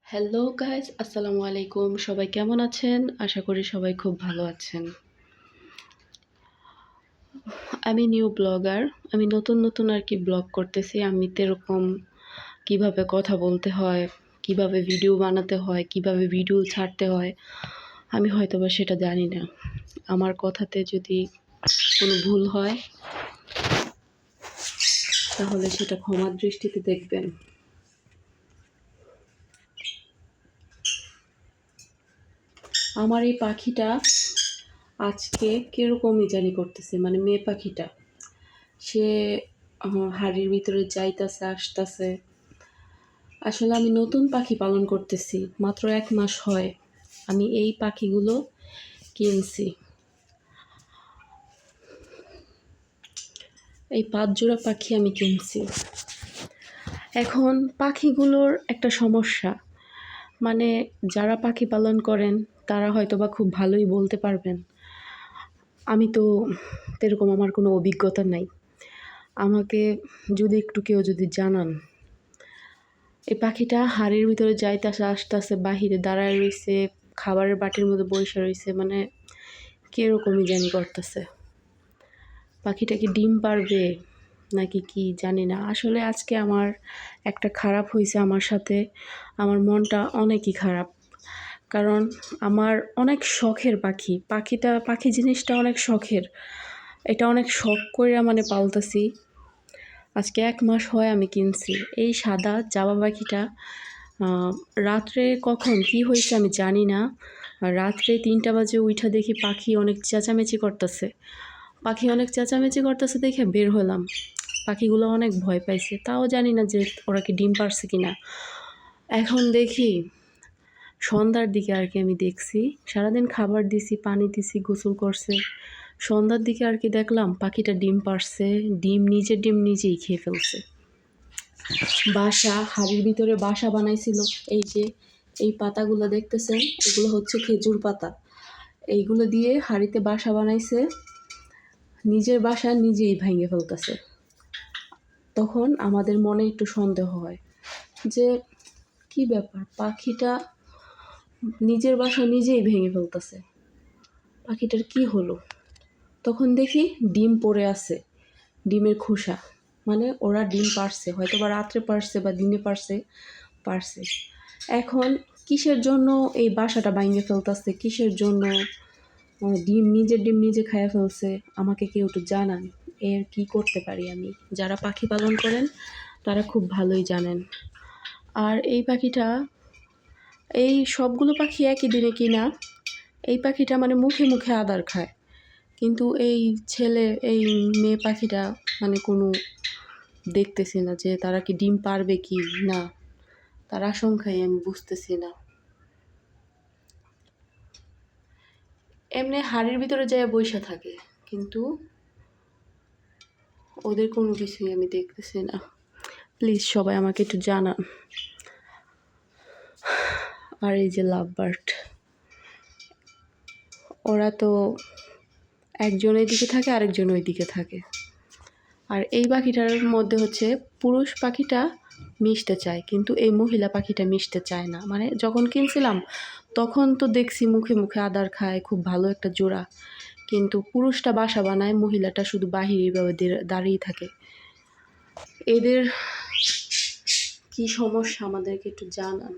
Hello guys, আসসালামু আলাইকুম। সবাই কেমন আছেন? আশা করি সবাই খুব ভালো আছেন। আমি নিউ ব্লগার। আমি নতুন আর কি ব্লগ করতেছি। আমি এরকম কিভাবে কথা বলতে হয়, কিভাবে ভিডিও বানাতে হয়, কিভাবে ভিডিও ছাড়তে হয়, আমি হয়তোবা সেটা জানি না। আমার কথাতে যদি কোনো ভুল হয় তাহলে সেটা ক্ষমার দৃষ্টিতে দেখবেন। আমার এই পাখিটা আজকে কিরকমই জানি করতেছে, মানে মেয়ে পাখিটা। সে হাড়ির ভিতরে যাইতাছে আসতাছে। আসলে আমি নতুন পাখি পালন করতেছি, মাত্র 1 মাস হয় আমি এই পাখিগুলো কিনছি। এই 5 জোড়া পাখি আমি কিনছি। এখন পাখিগুলোর একটা সমস্যা, মানে যারা পাখি পালন করেন তারা হয়তোবা খুব ভালোই বলতে পারবেন। আমি তো এরকম, আমার কোনো অভিজ্ঞতা নাই। আমাকে যদি একটু কেউ যদি জানান। এই পাখিটা হাড়ির ভিতরে যাইতাছে আসতাছে, বাহিরে দাঁড়ায় রইছে, খাবারের বাটির মধ্যে বইসা রইছে, মানে কিরকমই জানি করতেছে। পাখিটা কি ডিম পাড়বে নাকি কি জানি না। আসলে আজকে আমার একটা খারাপ হইছে আমার সাথে। আমার মনটা অনেকই খারাপ। কারণ আমার অনেক শখের পাখি জিনিসটা অনেক শখের। এটা অনেক শখ কইরা মানে পালতাছি। আজকে 1 মাস হয় আমি কিনছি। এই সাদা জাবা পাখিটা রাত্রে কখন কি হয়েছে আমি জানি না। রাত্রে 3টা বাজে উইঠা দেখি পাখি অনেক চেঁচামেচি করতেছে দেখে বের হলাম। পাখিগুলো অনেক ভয় পাইছে। তাও জানি না যে ওরা কি ডিম পাড়ছে কিনা। এখন দেখি সন্ধ্যার দিকে আর কি আমি দেখছি। সারাদিন খাবার দিছি, পানি দিছি, গোসল করছে। সন্ধ্যার দিকে আর কি দেখলাম পাখিটা ডিম পাড়ছে। নিজের ডিম নিজেই খেয়ে ফেলছে। হাড়ির ভিতরে বাসা বানাইছিল। এই যে এই পাতাগুলো দেখতেছেন, এগুলো হচ্ছে খেজুর পাতা। এইগুলো দিয়ে হাড়িতে বাসা বানাইছে। নিজের বাসা নিজেই ভেঙে ফেলতেছে। তখন আমাদের মনে একটু সন্দেহ হয় যে কি ব্যাপার, পাখিটা নিজের বাসা নিজেই ভেঙে ফেলতেছে, পাখিটার কি হলো? তখন দেখি ডিম পড়ে আছে, ডিমের খোসা। মানে ওরা ডিম পাড়ছে, হয়তো বা রাত্রে পাড়ছে বা দিনে পারছে। এখন কিসের জন্য এই বাসাটা ভাঙিয়ে ফেলতেছে, কিসের জন্য নিজের ডিম নিজে খাইয়া ফেলছে, আমাকে কেউ একটু জানান। এর কি করতে পারি আমি? যারা পাখি পালন করেন তারা খুব ভালোই জানেন। আর এই সবগুলো পাখি একই দিনে কিনা। এই পাখিটা মানে মুখে মুখে আদর খায়, কিন্তু এই মেয়ে পাখিটা মানে কোনো দেখতেছি না যে তারা কি ডিম পারবে কি না, তার আশঙ্কাই আমি বুঝতেছি না। এমনি হাড়ির ভিতরে যায় বইসা থাকে, কিন্তু ওদের কোনো কিছুই আমি দেখতেছি না। প্লিজ সবাই আমাকে একটু জানান। আর এই যে লাভ বার্ড, ওরা তো একজন এইদিকে থাকে আরেকজন ওইদিকে থাকে। আর এই পাখিটার মধ্যে হচ্ছে পুরুষ পাখিটা মিশতে চায়, কিন্তু এই মহিলা পাখিটা মিশতে চায় না। মানে যখন কিনছিলাম তখন তো দেখছি মুখে মুখে আদর খায়, খুব ভালো একটা জোড়া, কিন্তু পুরুষটা বাসা বানায়, মহিলাটা শুধু বাহিরে দাঁড়িয়ে থাকে। এদের কি সমস্যা আমাদেরকে একটু জানান।